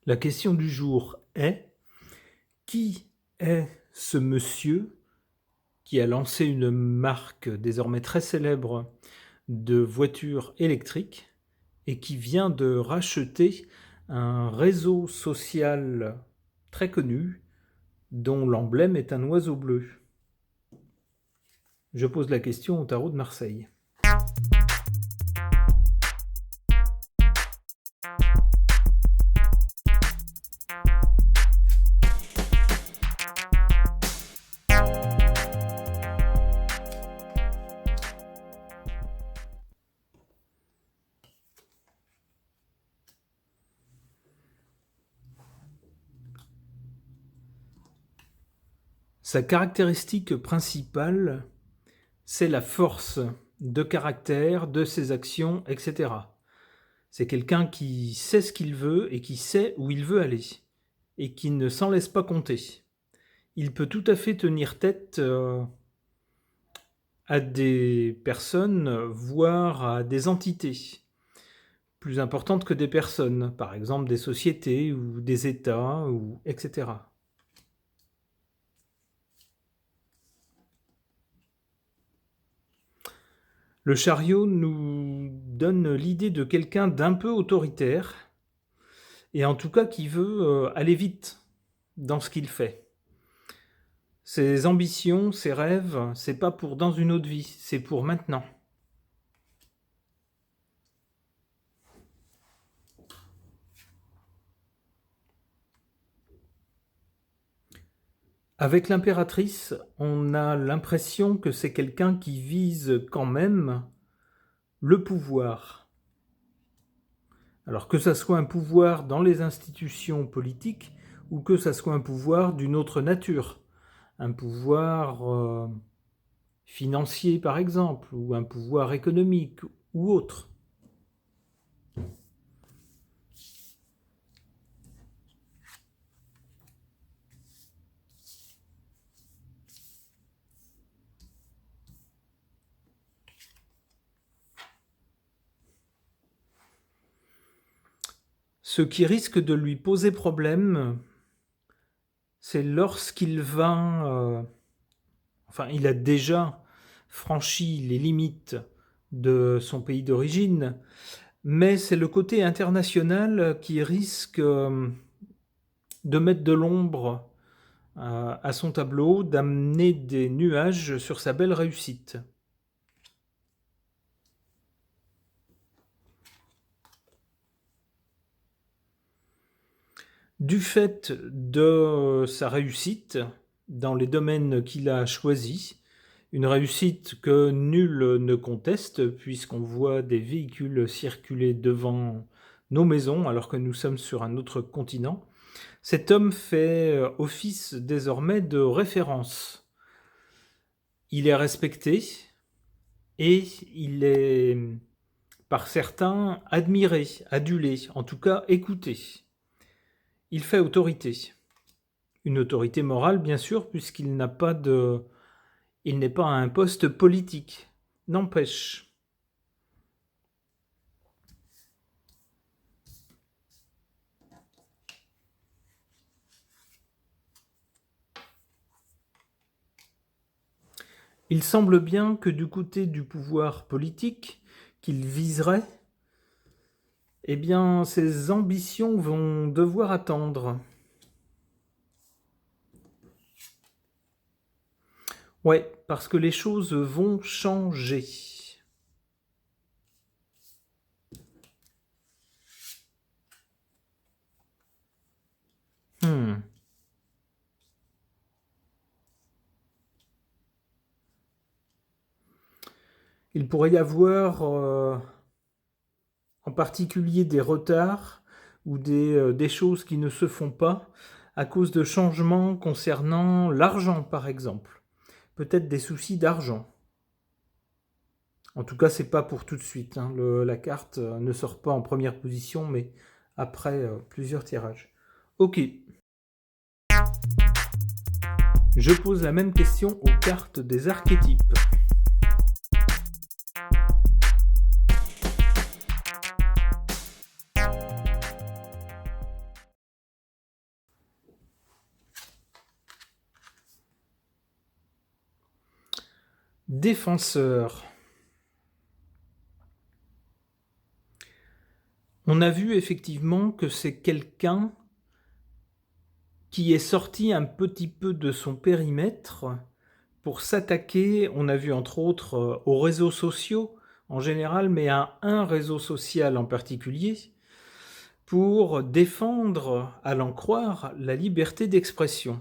La question du jour est: qui est ce monsieur qui a lancé une marque désormais très célèbre de voitures électriques et qui vient de racheter un réseau social très connu dont l'emblème est un oiseau bleu? Je pose la question au tarot de Marseille. Sa caractéristique principale, c'est la force de caractère de ses actions, etc. C'est quelqu'un qui sait ce qu'il veut et qui sait où il veut aller et qui ne s'en laisse pas compter. Il peut tout à fait tenir tête à des personnes, voire à des entités plus importantes que des personnes, par exemple des sociétés ou des États, etc. Le chariot nous donne l'idée de quelqu'un d'un peu autoritaire, et en tout cas qui veut aller vite dans ce qu'il fait. Ses ambitions, ses rêves, c'est pas pour dans une autre vie, c'est pour maintenant. Avec l'impératrice, on a l'impression que c'est quelqu'un qui vise quand même le pouvoir. Alors que ça soit un pouvoir dans les institutions politiques ou que ça soit un pouvoir d'une autre nature, un pouvoir financier par exemple, ou un pouvoir économique ou autre. Ce qui risque de lui poser problème, c'est lorsqu'il va... il a déjà franchi les limites de son pays d'origine, mais c'est le côté international qui risque de mettre de l'ombre à son tableau, d'amener des nuages sur sa belle réussite. Du fait de sa réussite dans les domaines qu'il a choisis, une réussite que nul ne conteste puisqu'on voit des véhicules circuler devant nos maisons alors que nous sommes sur un autre continent, cet homme fait office désormais de référence. Il est respecté et il est par certains admiré, adulé, en tout cas écouté. Il fait autorité. Une autorité morale, bien sûr, puisqu'il n'a pas de... Il n'est pas à un poste politique. N'empêche. Il semble bien que du côté du pouvoir politique qu'il viserait, eh bien, ses ambitions vont devoir attendre. Ouais, parce que les choses vont changer. Il pourrait y avoir en particulier des retards ou des choses qui ne se font pas à cause de changements concernant l'argent, par exemple. Peut-être des soucis d'argent. En tout cas, c'est pas pour tout de suite. Hein. La carte ne sort pas en première position, mais après plusieurs tirages. Ok. Je pose la même question aux cartes des archétypes. Défenseur. On a vu effectivement que c'est quelqu'un qui est sorti un petit peu de son périmètre pour s'attaquer, on a vu entre autres aux réseaux sociaux en général, mais à un réseau social en particulier, pour défendre, à l'en croire, la liberté d'expression.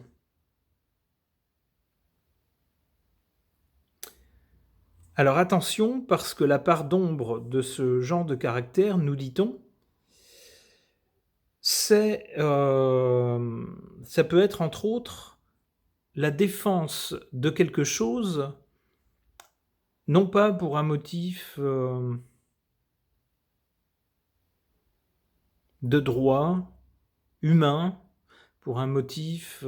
Alors attention, parce que la part d'ombre de ce genre de caractère, nous dit-on, ça peut être entre autres la défense de quelque chose, non pas pour un motif de droit humain, pour un motif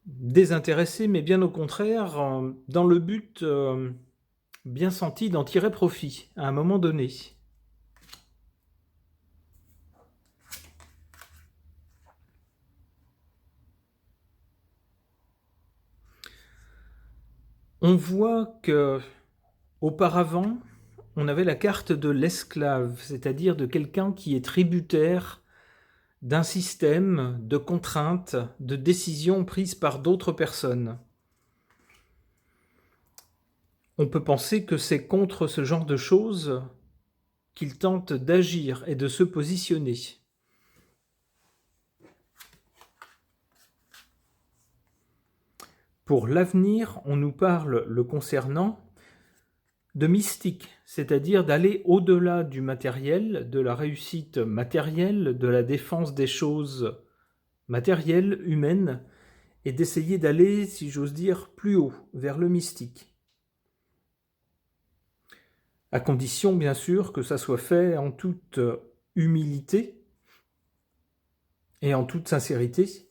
désintéressé, mais bien au contraire, dans le but bien senti d'en tirer profit à un moment donné. On voit que auparavant, on avait la carte de l'esclave, c'est-à-dire de quelqu'un qui est tributaire d'un système de contraintes, de décisions prises par d'autres personnes. On peut penser que c'est contre ce genre de choses qu'il tente d'agir et de se positionner. Pour l'avenir, on nous parle, le concernant, de mystique, c'est-à-dire d'aller au-delà du matériel, de la réussite matérielle, de la défense des choses matérielles, humaines, et d'essayer d'aller, si j'ose dire, plus haut, vers le mystique. À condition, bien sûr, que ça soit fait en toute humilité et en toute sincérité,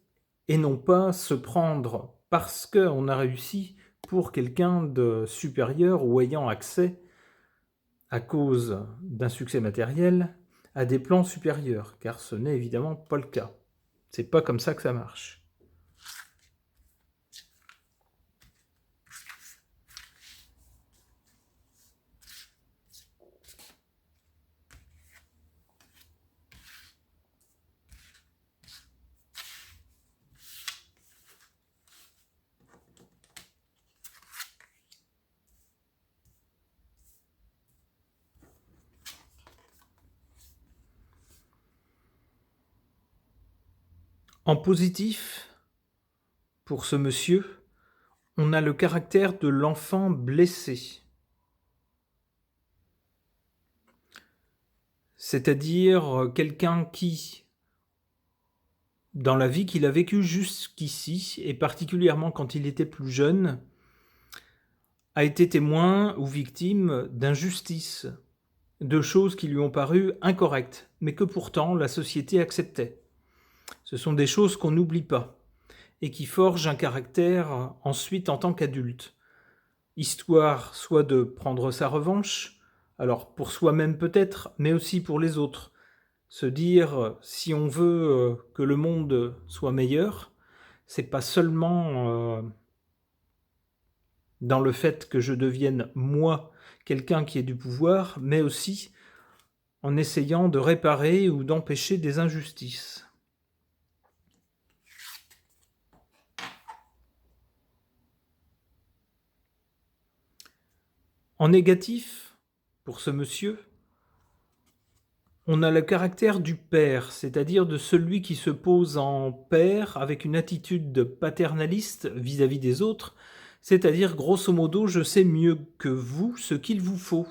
et non pas se prendre, parce qu'on a réussi, pour quelqu'un de supérieur ou ayant accès, à cause d'un succès matériel, à des plans supérieurs, car ce n'est évidemment pas le cas. C'est pas comme ça que ça marche. En positif, pour ce monsieur, on a le caractère de l'enfant blessé. C'est-à-dire quelqu'un qui, dans la vie qu'il a vécue jusqu'ici, et particulièrement quand il était plus jeune, a été témoin ou victime d'injustices, de choses qui lui ont paru incorrectes, mais que pourtant la société acceptait. Ce sont des choses qu'on n'oublie pas, et qui forgent un caractère ensuite en tant qu'adulte. Histoire soit de prendre sa revanche, alors pour soi-même peut-être, mais aussi pour les autres. Se dire, si on veut que le monde soit meilleur, c'est pas seulement dans le fait que je devienne, moi, quelqu'un qui ait du pouvoir, mais aussi en essayant de réparer ou d'empêcher des injustices. En négatif, pour ce monsieur, on a le caractère du père, c'est-à-dire de celui qui se pose en père avec une attitude paternaliste vis-à-vis des autres, c'est-à-dire grosso modo, je sais mieux que vous ce qu'il vous faut.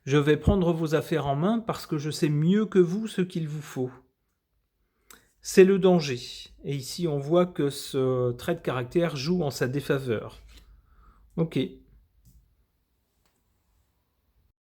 Je vais prendre vos affaires en main parce que je sais mieux que vous ce qu'il vous faut. C'est le danger. Et ici, on voit que ce trait de caractère joue en sa défaveur. Ok.